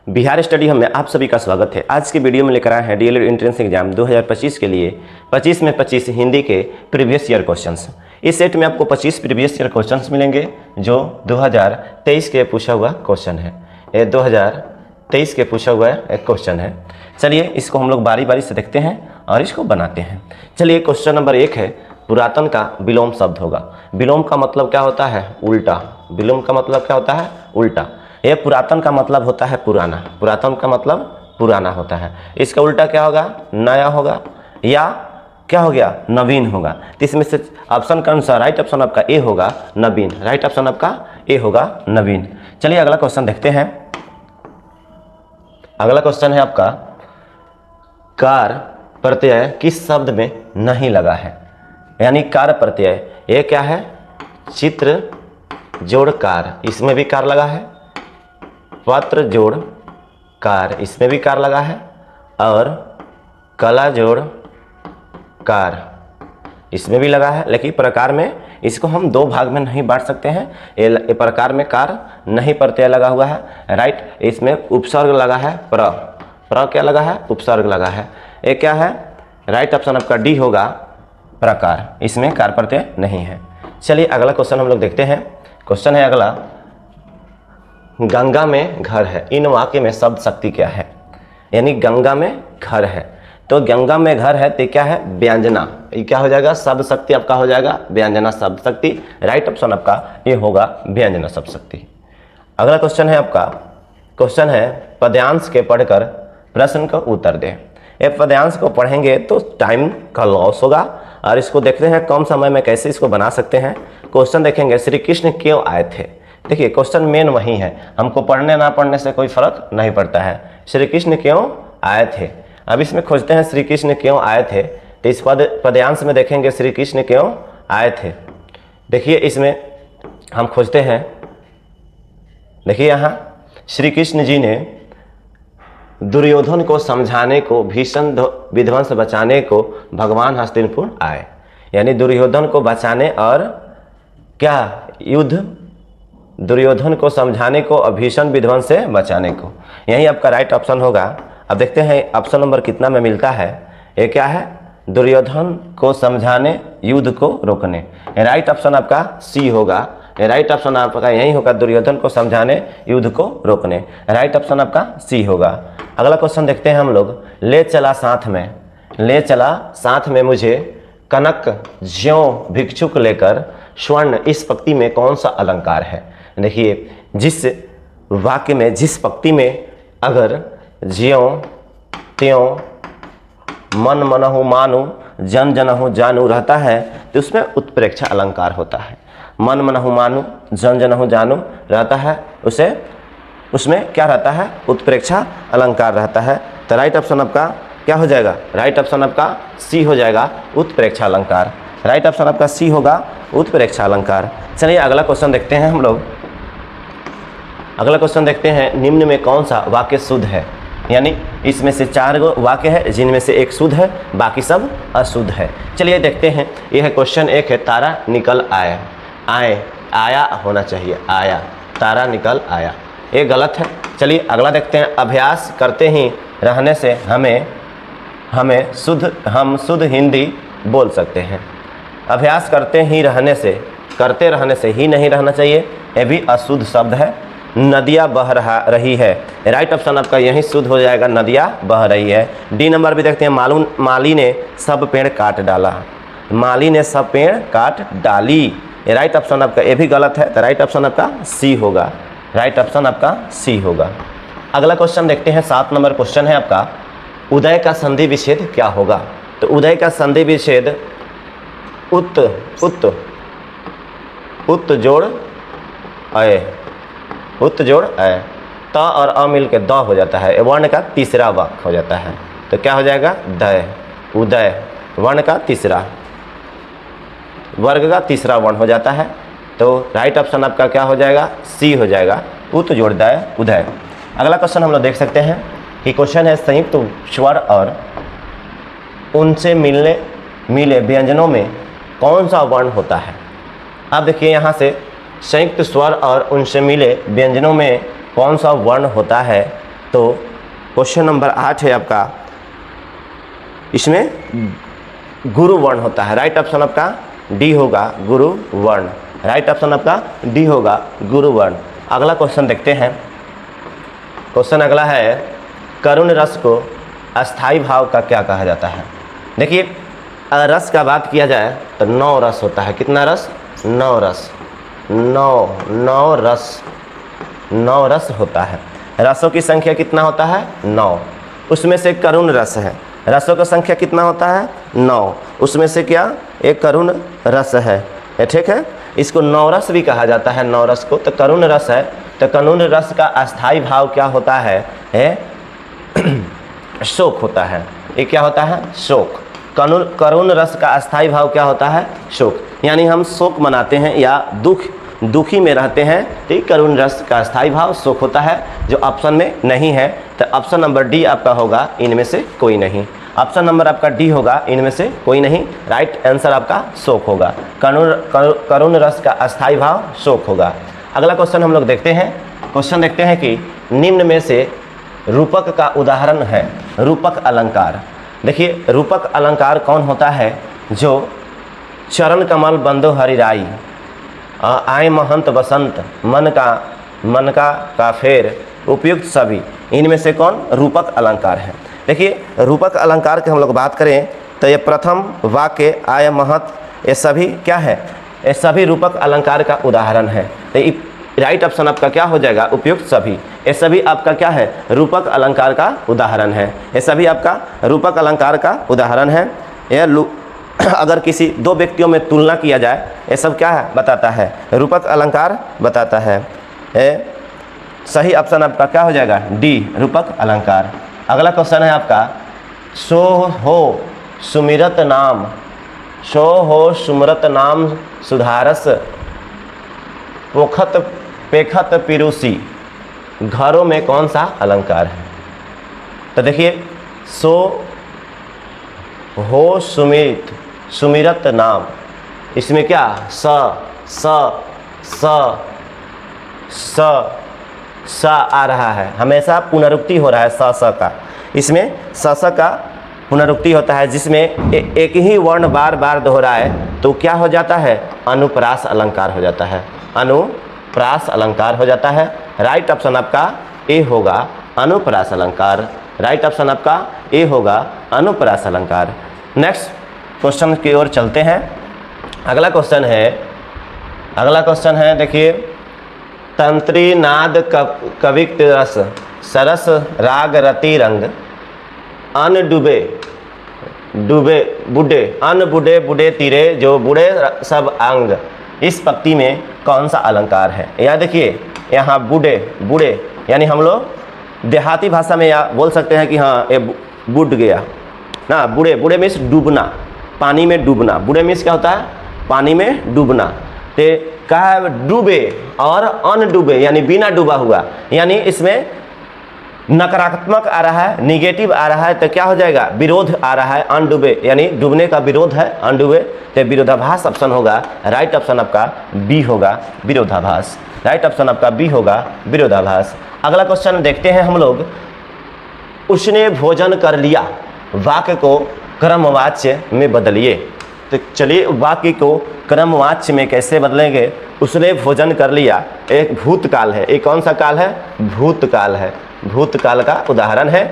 Bihar study हम में आप सभी का स्वागत है। आज की वीडियो में लेकर आए हैं डीएलएड एंट्रेंस एग्जाम 2025 के लिए 25 में 25 हिंदी के प्रीवियस ईयर क्वेश्चंस। इस सेट में आपको 25 प्रीवियस ईयर क्वेश्चंस मिलेंगे जो 2023 के पूछा हुआ क्वेश्चन है। ये 2023 के पूछा हुआ एक क्वेश्चन है। चलिए इसको हम लोग बारी बारी से देखते हैं और इसको बनाते हैं। चलिए क्वेश्चन नंबर 1 है, पुरातन का विलोम शब्द होगा। विलोम का मतलब क्या होता है? उल्टा। विलोम का मतलब क्या होता है? उल्टा। ये पुरातन का मतलब होता है पुराना। पुरातन का मतलब पुराना होता है। इसका उल्टा क्या होगा? नया होगा या क्या हो गया? नवीन होगा। तो इसमें से ऑप्शन कौन सा? राइट ऑप्शन आपका ए होगा, नवीन। राइट ऑप्शन आपका ए होगा, नवीन। चलिए अगला क्वेश्चन देखते हैं। अगला क्वेश्चन है आपका, कार प्रत्यय किस शब्द में नहीं लगा है? यानी कार प्रत्यय ये क्या है? चित्र जोड़ कार, इसमें भी कार लगा है। पत्र जोड़ कार, इसमें भी कार लगा है। और कला जोड़ कार, इसमें भी लगा है। लेकिन प्रकार में इसको हम दो भाग में नहीं बांट सकते हैं। ये प्रकार में कार नहीं प्रत्यय लगा हुआ है। राइट। इसमें उपसर्ग लगा है, प्र क्या लगा है? उपसर्ग लगा है। ये क्या है? राइट ऑप्शन आपका डी होगा, प्रकार। इसमें कार प्रत्यय नहीं है। चलिए अगला क्वेश्चन हम लोग देखते हैं। क्वेश्चन है अगला, गंगा में घर है। इन वाक्य में शब्द शक्ति क्या है? यानी गंगा में घर है, तो गंगा में घर है तो क्या है? व्यंजना। ये क्या हो जाएगा? शब्द शक्ति आपका हो जाएगा व्यंजना शब्द शक्ति। राइट ऑप्शन आपका ये होगा व्यंजना शब्द शक्ति। अगला क्वेश्चन है आपका, क्वेश्चन है पद्यांश के पढ़कर प्रश्न का उत्तर दें। ये पद्यांश को पढ़ेंगे तो टाइम का लॉस होगा और इसको देखते हैं कम समय में कैसे इसको बना सकते हैं। क्वेश्चन देखेंगे, श्री कृष्ण क्यों आए थे? देखिए क्वेश्चन मेन वही है, हमको पढ़ने ना पढ़ने से कोई फर्क नहीं पड़ता है। श्री कृष्ण क्यों आए थे? अब इसमें खोजते हैं श्री कृष्ण क्यों आए थे। तो इस पद्यांश में देखेंगे श्री कृष्ण क्यों आए थे। देखिए इसमें हम खोजते हैं। देखिए यहाँ श्री कृष्ण जी ने दुर्योधन को समझाने को, भीषण विध्वंस बचाने को भगवान हस्तिनापुर आए। यानी दुर्योधन को बचाने और क्या युद्ध, दुर्योधन को समझाने को और भीषण विध्वंस से बचाने को। यही आपका राइट ऑप्शन होगा। अब देखते हैं ऑप्शन नंबर कितना में मिलता है। ये क्या है? दुर्योधन को समझाने, युद्ध को रोकने। राइट ऑप्शन आपका सी होगा। राइट ऑप्शन आपका यही होगा, दुर्योधन को समझाने, युद्ध को रोकने। राइट ऑप्शन आपका सी होगा। अगला क्वेश्चन देखते हैं हम लोग, ले चला साथ में। ले चला साथ में मुझे कनक ज्यों भिक्षुक लेकर स्वर्ण, इस पंक्ति में कौन सा अलंकार है? देखिए जिस वाक्य में, जिस पंक्ति में अगर ज्यों त्यों, मन मनहु मानु, जन जनहु जानू रहता है तो उसमें उत्प्रेक्षा अलंकार होता है। मन मनहु मानु, जन जनहु जानू रहता है, उसमें क्या रहता है? उत्प्रेक्षा अलंकार रहता है। तो राइट ऑप्शन आपका क्या हो जाएगा? राइट ऑप्शन आपका सी हो जाएगा, उत्प्रेक्षा अलंकार। राइट ऑप्शन आपका सी होगा, उत्प्रेक्षा अलंकार। चलिए अगला क्वेश्चन देखते हैं हम लोग। अगला क्वेश्चन देखते हैं, निम्न में कौन सा वाक्य शुद्ध है? यानी इसमें से 4 वाक्य है जिनमें से एक शुद्ध है, बाकी सब अशुद्ध है। चलिए देखते हैं। यह क्वेश्चन 1 है, तारा निकल आया। आया होना चाहिए, आया। तारा निकल आया, ये गलत है। चलिए अगला देखते हैं, अभ्यास करते ही रहने से हम शुद्ध हिंदी बोल सकते हैं। अभ्यास करते ही रहने से, करते रहने से ही नहीं रहना चाहिए, ये भी अशुद्ध शब्द है। नदियाँ बह रही है। राइट ऑप्शन आपका यही शुद्ध हो जाएगा, नदियाँ बह रही है। डी नंबर भी देखते हैं, माली ने सब पेड़ काट डाला। माली ने सब पेड़ काट डाली, राइट ऑप्शन आपका ये भी गलत है। तो राइट ऑप्शन आपका सी होगा। राइट ऑप्शन आपका सी होगा। अगला क्वेश्चन देखते हैं, 7 नंबर क्वेश्चन है आपका, उदय का संधि विच्छेद क्या होगा? तो उदय का संधि विच्छेद उत जोड़ अय, उत जोड़ अय, त और अ मिल के द हो जाता है। वर्ण का तीसरा वाक्य हो जाता है। तो क्या हो जाएगा? दय, उदय। वर्ण का तीसरा, वर्ग का तीसरा वर्ण हो जाता है। तो राइट ऑप्शन आपका क्या हो जाएगा? सी हो जाएगा, उत जोड़ दय उदय। अगला क्वेश्चन हम लोग देख सकते हैं कि क्वेश्चन है, संयुक्त स्वर और उनसे मिले व्यंजनों में कौन सा वर्ण होता है? अब देखिए यहाँ से संयुक्त स्वर और उनसे मिले व्यंजनों में कौन सा वर्ण होता है। तो क्वेश्चन नंबर 8 है आपका, इसमें गुरु वर्ण होता है। राइट ऑप्शन आपका डी होगा, गुरु वर्ण। राइट ऑप्शन आपका डी होगा, गुरु वर्ण। अगला क्वेश्चन देखते हैं। क्वेश्चन अगला है, करुण रस को अस्थाई भाव का क्या कहा जाता है? देखिए, अगर रस का बात किया जाए तो 9 रस होता है। कितना रस? 9 रस। 9 रस, 9 रस होता है। रसों की संख्या कितना होता है? 9। उसमें से करुण रस है। रसों का संख्या कितना होता है? 9। उसमें से क्या? एक करुण रस है। ठीक है, इसको 9 रस भी कहा जाता है। 9 रस को तो करुण रस है। तो करुण रस का अस्थाई भाव क्या होता है? शोक होता है। ये क्या होता है? शोक। करुण रस का अस्थाई भाव क्या होता है? शोक। यानी हम शोक मनाते हैं या दुखी में रहते हैं, तो करुण रस का अस्थाई भाव शोक होता है, जो ऑप्शन में नहीं है। तो ऑप्शन नंबर डी आपका होगा, इनमें से कोई नहीं। ऑप्शन नंबर आपका डी होगा, इनमें से कोई नहीं। राइट आंसर आपका शोक होगा। करुण रस का अस्थाई भाव शोक होगा। अगला क्वेश्चन हम लोग देखते हैं। क्वेश्चन देखते हैं कि निम्न में से रूपक का उदाहरण है। रूपक अलंकार। देखिए, रूपक अलंकार कौन होता है? जो चरण कमल बंदो हरिराई, आए महंत बसंत, मन का फेर, उपयुक्त सभी, इनमें से कौन रूपक अलंकार है? देखिए, रूपक अलंकार की हम लोग बात करें तो ये प्रथम वाक्य आय महत, ये सभी क्या है? ये सभी रूपक अलंकार का उदाहरण है। तो राइट ऑप्शन आपका क्या हो जाएगा? उपयुक्त सभी। ये सभी आपका क्या है? रूपक अलंकार का उदाहरण है। ये सभी आपका रूपक अलंकार का उदाहरण है। यह अगर किसी दो व्यक्तियों में तुलना किया जाए, ये सब क्या है? बताता है, रूपक अलंकार बताता है। सही ऑप्शन आपका क्या हो जाएगा? डी, रूपक अलंकार। अगला क्वेश्चन है आपका, सो हो सुमिरत नाम, सो हो सुमरत नाम सुधारस, पोखत पेखत पिरुसी, घरों में कौन सा अलंकार है? तो देखिए, सो हो सुमिरत नाम, इसमें क्या? स आ रहा है, हमेशा पुनरुक्ति हो रहा है स का। इसमें स का पुनरुक्ति होता है, जिसमें एक ही वर्ण बार बार दोहराए तो क्या हो जाता है? अनुप्रास अलंकार हो जाता है। अनुप्रास अलंकार हो जाता है। राइट ऑप्शन आपका ए होगा, अनुप्रास अलंकार। राइट ऑप्शन आपका ए होगा, अनुप्रास अलंकार। नेक्स्ट क्वेश्चन की ओर चलते हैं। अगला क्वेश्चन है देखिए, तंत्री नाद कविक्त रस, सरस राग रति रंग, अन बूढ़े तीरे जो बूढ़े सब अंग, इस पंक्ति में कौन सा अलंकार है? या देखिए, यहाँ बूढ़े यानी हम लोग देहाती भाषा में या बोल सकते हैं कि हाँ ये बूढ़ गया ना। बूढ़े मीन्स डूबना, पानी में डूबना। बूढ़े मीन्स क्या होता है? पानी में डूबना। तो कहा है डूबे और अनडूबे यानी बिना डूबा हुआ, यानी इसमें नकारात्मक आ रहा है, निगेटिव आ रहा है, तो क्या हो जाएगा? विरोध आ रहा है। अनडूबे यानी डूबने का विरोध है, अनडूबे, तो विरोधाभास ऑप्शन होगा। राइट ऑप्शन आपका बी होगा, विरोधाभास। राइट ऑप्शन आपका बी होगा, विरोधाभास। अगला क्वेश्चन देखते हैं हम लोग, उसने भोजन कर लिया, वाक्य को क्रमवाच्य में बदलिए। तो चलिए, वाक्य को क्रमवाच्य में कैसे बदलेंगे? उसने भोजन कर लिया, एक भूतकाल है। एक कौन सा काल है? भूतकाल है। भूतकाल का उदाहरण है।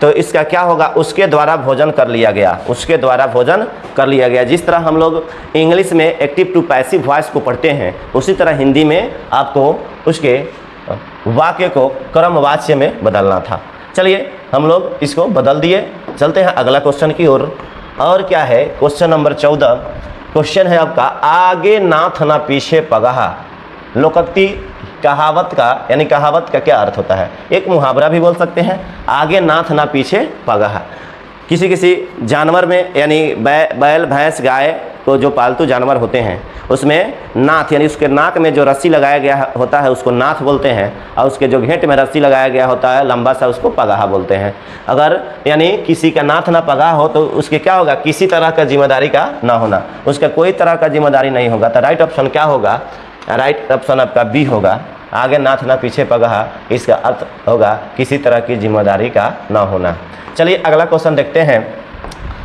तो इसका क्या होगा? उसके द्वारा भोजन कर लिया गया, उसके द्वारा भोजन कर लिया गया। जिस तरह हम लोग इंग्लिश में एक्टिव टू पैसिव वॉइस को पढ़ते हैं, उसी तरह हिंदी में आपको उसके वाक्य को क्रमवाच्य में बदलना था। चलिए, हम लोग इसको बदल दिए। चलते हैं अगला क्वेश्चन की ओर। और क्या है? क्वेश्चन नंबर 14 क्वेश्चन है आपका, आगे नाथ ना पीछे पगहा। लोकोक्ति कहावत का, यानी कहावत का क्या अर्थ होता है? एक मुहावरा भी बोल सकते हैं, आगे नाथ ना पीछे पगहा। किसी जानवर में, यानी बैल भैंस गाय को जो पालतू जानवर होते हैं, उसमें नाथ यानी उसके नाक में जो रस्सी लगाया गया होता है उसको नाथ बोलते हैं, और उसके जो घेंट में रस्सी लगाया गया होता है लंबा सा, उसको पगाहा बोलते हैं। अगर यानी किसी का नाथ ना पगाहा हो तो उसके क्या होगा? किसी तरह का जिम्मेदारी का ना होना, उसका कोई तरह का जिम्मेदारी नहीं होगा। तो राइट ऑप्शन क्या होगा? राइट ऑप्शन आपका बी होगा, आगे नाथ ना पीछे पगहा, इसका अर्थ होगा किसी तरह की जिम्मेदारी का न होना। चलिए अगला क्वेश्चन देखते हैं।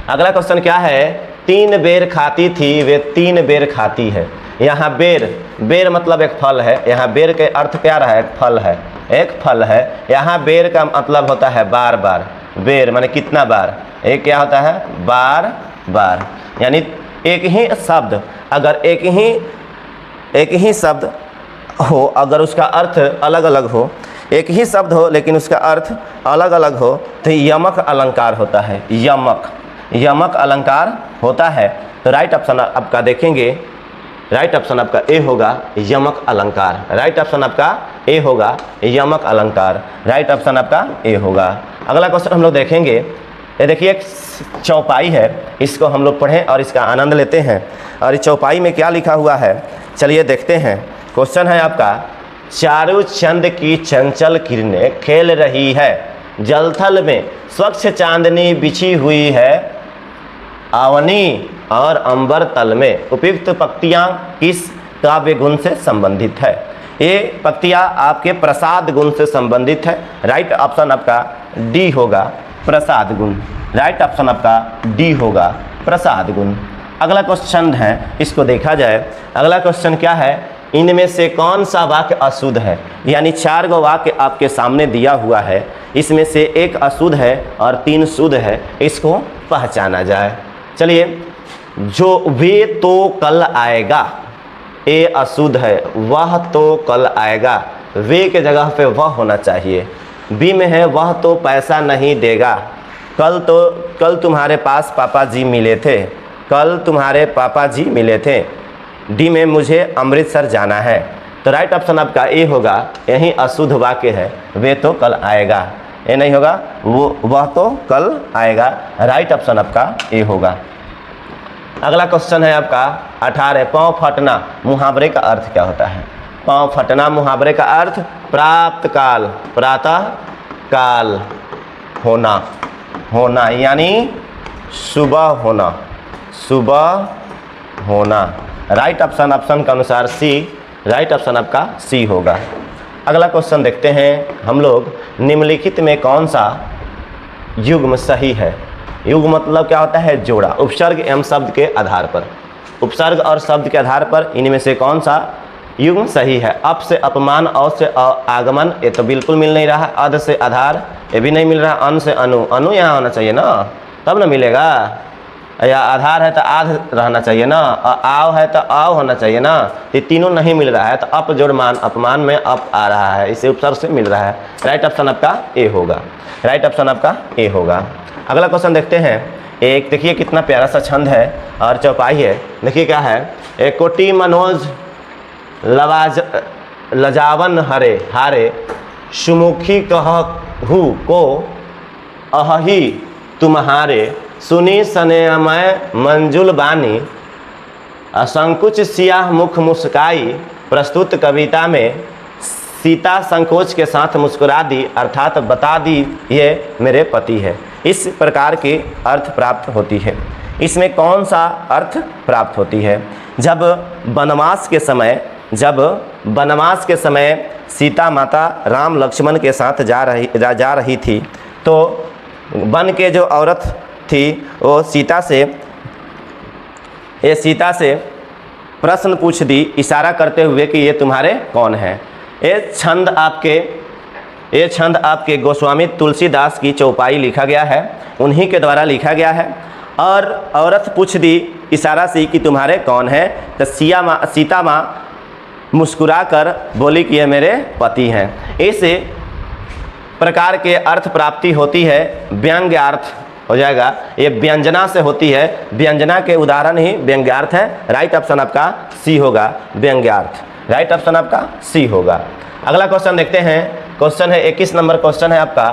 अगला क्वेश्चन क्या है, 3 बेर खाती थी वे 3 बेर खाती है। यहाँ बेर, बेर मतलब एक फल है, यहाँ बेर के अर्थ क्या रहा है, एक फल है, एक फल है। यहाँ बेर का मतलब होता है बार बार, बेर माने कितना बार, एक क्या होता है, बार बार। यानी एक ही शब्द अगर एक ही शब्द हो, अगर उसका अर्थ अलग अलग हो, एक ही शब्द हो लेकिन उसका अर्थ अलग अलग हो, तो यमक अलंकार होता है, यमक अलंकार होता है। तो राइट ऑप्शन आपका देखेंगे, राइट ऑप्शन आपका ए होगा, यमक अलंकार। राइट ऑप्शन आपका ए होगा, यमक अलंकार। राइट ऑप्शन आपका ए होगा। अगला क्वेश्चन हम लोग देखेंगे। ये देखिए एक चौपाई है, इसको हम लोग पढ़ें और इसका आनंद लेते हैं। और इस चौपाई में क्या लिखा हुआ है, चलिए देखते हैं। क्वेश्चन है आपका, चारू चंद की चंचल किरणें खेल रही है, जलथल में स्वच्छ चांदनी बिछी हुई है, आवनी और अंबर तल में उपयुक्त पंक्तियाँ किस काव्य गुण से संबंधित है। ये पंक्तियाँ आपके प्रसाद गुण से संबंधित है। राइट ऑप्शन आपका डी होगा, प्रसाद गुण। राइट ऑप्शन आपका डी होगा, प्रसाद गुण। अगला क्वेश्चन है, इसको देखा जाए। अगला क्वेश्चन क्या है, इनमें से कौन सा वाक्य अशुद्ध है। यानी 4 गो वाक्य आपके सामने दिया हुआ है, इसमें से एक अशुद्ध है और 3 शुद्ध है, इसको पहचाना जाए। चलिए, जो वे तो कल आएगा, ए अशुद्ध है, वह तो कल आएगा, वे के जगह पे वह होना चाहिए। बी में है, वह तो पैसा नहीं देगा, कल तुम्हारे पास पापा जी मिले थे, कल तुम्हारे पापा जी मिले थे। डी में मुझे अमृतसर जाना है। तो राइट ऑप्शन आपका ए होगा, यही अशुद्ध वाक्य है, वे तो कल आएगा। ये नहीं होगा, वह तो कल आएगा। राइट ऑप्शन आपका ए होगा। अगला क्वेश्चन है आपका 18, पाँव फटना मुहावरे का अर्थ क्या होता है। पाँव फटना मुहावरे का अर्थ प्रातः काल, प्रातः काल होना यानी सुबह होना, सुबह होना। राइट ऑप्शन के अनुसार सी, राइट ऑप्शन आपका सी होगा। अगला क्वेश्चन देखते हैं हम लोग, निम्नलिखित में कौन सा युग्म सही है। युग्म मतलब क्या होता है, जोड़ा। उपसर्ग एवं शब्द के आधार पर, उपसर्ग और शब्द के आधार पर इनमें से कौन सा युग्म सही है। अप से अपमान, औ से आगमन, ये तो बिल्कुल मिल नहीं रहा। अध से आधार, ये भी नहीं मिल रहा। अन से अनु, अनु यहाँ होना चाहिए ना, तब ना मिलेगा। या आधार है तो आध रहना चाहिए ना, आव है तो आव होना चाहिए ना। ये तीनों नहीं मिल रहा है, तो अप जोड़ मान, अपमान में अप आ रहा है, इसे उपसर्ग से मिल रहा है। राइट ऑप्शन आपका ए होगा, राइट ऑप्शन आपका ए होगा। अगला क्वेश्चन देखते हैं। एक देखिए कितना प्यारा सा छंद है और चौपाई है। देखिए क्या है, एक कोटि मनोज लजावन हरे हारे, सुमुखी कहू को अहि तुम्हारे, सुनी सनेमय मंजुल बानी, असंकुच सियाह मुख मुस्काई। प्रस्तुत कविता में सीता संकोच के साथ मुस्कुरा दी, अर्थात बता दी ये मेरे पति है। इस प्रकार के अर्थ प्राप्त होती है। इसमें कौन सा अर्थ प्राप्त होती है। जब वनवास के समय सीता माता राम लक्ष्मण के साथ जा रही थी, तो वन के जो औरत थी वो सीता से प्रश्न पूछ दी, इशारा करते हुए कि ये तुम्हारे कौन है। ये छंद आपके गोस्वामी तुलसीदास की चौपाई लिखा गया है, उन्हीं के द्वारा लिखा गया है। और औरत पूछ दी इशारा से कि तुम्हारे कौन है, तो सीता माँ मुस्कुरा कर बोली कि ये मेरे पति हैं। इस प्रकार के अर्थ प्राप्ति होती है, व्यंग्यार्थ हो जाएगा। ये व्यंजना से होती है, व्यंजना के उदाहरण ही व्यंग्यार्थ है। राइट ऑप्शन आपका सी होगा, व्यंग्यार्थ। राइट ऑप्शन आपका सी होगा। अगला क्वेश्चन देखते हैं। क्वेश्चन है 21 नंबर क्वेश्चन है आपका,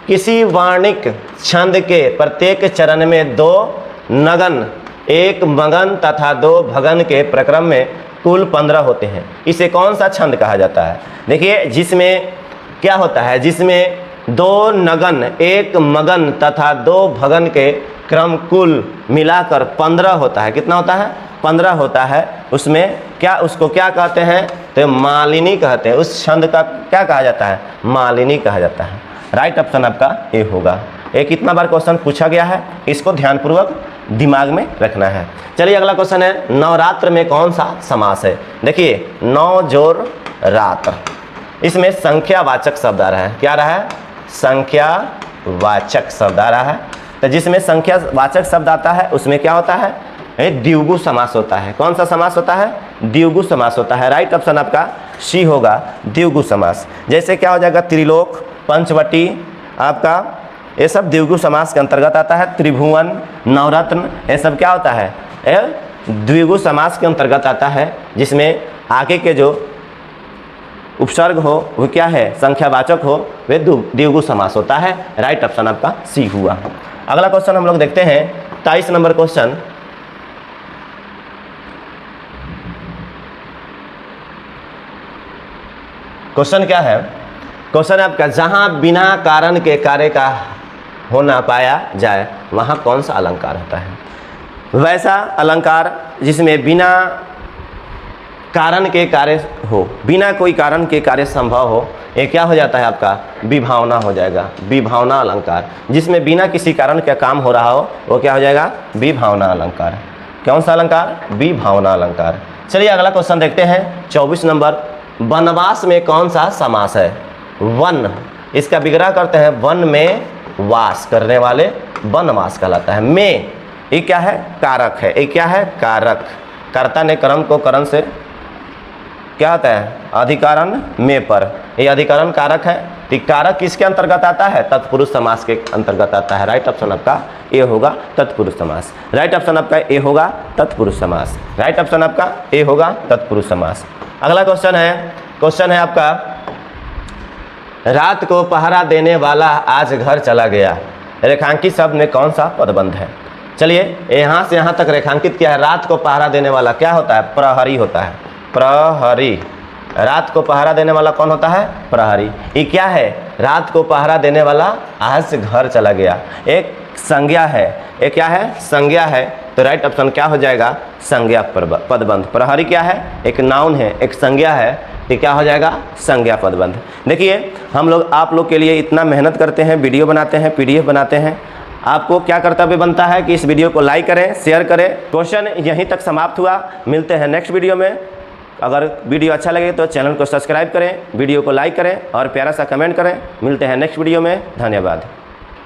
किसी वार्णिक छंद के प्रत्येक चरण में 2 नगन, 1 मगन तथा 2 भगन के प्रक्रम में कुल 15 होते हैं। इसे कौन सा छंद कहा जाता है। देखिए जिसमें क्या होता है, जिसमें 2 नगन, 1 मगन तथा 2 भगन के क्रम कुल मिलाकर 15 होता है। कितना होता है? 15 होता है। उसमें क्या, उसको क्या कहते हैं? तो मालिनी कहते हैं। उस छंद का क्या कहा जाता है? मालिनी कहा जाता है। राइट ऑप्शन आपका ए होगा। ये कितना बार क्वेश्चन पूछा गया है, इसको ध्यानपूर्वक दिमाग में रखना है। चलिए अगला क्वेश्चन है, नवरात्र में कौन सा समास है? देखिए, नौ जोर रात्र, इसमें संख्यावाचक शब्द आ रहा है। क्या आ रहा है? संख्यावाचक शब्द आ रहा है। तो जिसमें संख्यावाचक शब्द आता है उसमें क्या होता है? द्विगु समास होता है। कौन सा समास होता है? द्विगु समास होता है। राइट ऑप्शन आपका सी होगा, द्विगु समास। जैसे क्या हो जाएगा? त्रिलोक, पंचवटी, आपका ये सब द्विगु समास के अंतर्गत आता है। त्रिभुवन, नवरत्न, ये सब क्या होता है? ये द्विगु समास के अंतर्गत आता है, जिसमें आगे के जो उपसर्ग हो वो क्या है? संख्यावाचक हो, वे द्विगु समास होता है। राइट ऑप्शन आपका सी हुआ। अगला क्वेश्चन हम लोग देखते हैं, 23 नंबर क्वेश्चन। क्वेश्चन क्या है? क्वेश्चन आपका, जहां बिना कारण के कार्य का होना पाया जाए वहां कौन सा अलंकार होता है? वैसा अलंकार जिसमें बिना कारण के कार्य हो, बिना कोई कारण के कार्य संभव हो, ये क्या हो जाता है आपका? विभावना हो जाएगा। विभावना अलंकार, जिसमें बिना किसी कारण का काम हो रहा हो वो क्या हो जाएगा? विभावना अलंकार। कौन सा अलंकार? विभावना अलंकार। चलिए अगला क्वेश्चन देखते हैं, 24 नंबर। वनवास में कौन सा समास है? वन, इसका विग्रह करते हैं, वन में वास करने वाले वनवास कहलाता है। में, ये क्या है? कारक है। ये क्या है? कारक। कर्ता ने कर्म को करण से क्या होता है? अधिकरण में पर, ये अधिकरण कारक है। तो कारक किसके अंतर्गत आता है? तत्पुरुष समास के अंतर्गत आता है। राइट ऑप्शन आपका ए होगा, तत्पुरुष समास। राइट ऑप्शन आपका ए होगा, तत्पुरुष समास। राइट ऑप्शन आपका ए होगा, तत्पुरुष समास। अगला क्वेश्चन है आपका, रात को पहरा देने वाला आज घर चला गया, रेखांकित शब्द में कौन सा पदबंध है? चलिए यहाँ से यहाँ तक रेखांकित किया है। रात को पहरा देने वाला क्या होता है? प्रहरी होता है। प्रहरी, रात को पहरा देने वाला कौन होता है? प्रहरी। ये क्या है? रात को पहरा देने वाला आज घर चला गया, एक संज्ञा है। ये क्या है? संज्ञा है। तो राइट ऑप्शन क्या हो जाएगा? संज्ञा पदबंध। प्रहरी क्या है? एक नाउन है, एक संज्ञा है। ये क्या हो जाएगा? संज्ञा पदबंध। देखिए हम लोग आप लोग के लिए इतना मेहनत करते हैं, वीडियो बनाते हैं, PDF बनाते हैं। आपको क्या कर्तव्य बनता है कि इस वीडियो को लाइक करें, शेयर करें। क्वेश्चन यहीं तक समाप्त हुआ। मिलते हैं नेक्स्ट वीडियो में। अगर वीडियो अच्छा लगे तो चैनल को सब्सक्राइब करें, वीडियो को लाइक करें और प्यारा सा कमेंट करें। मिलते हैं नेक्स्ट वीडियो में। धन्यवाद।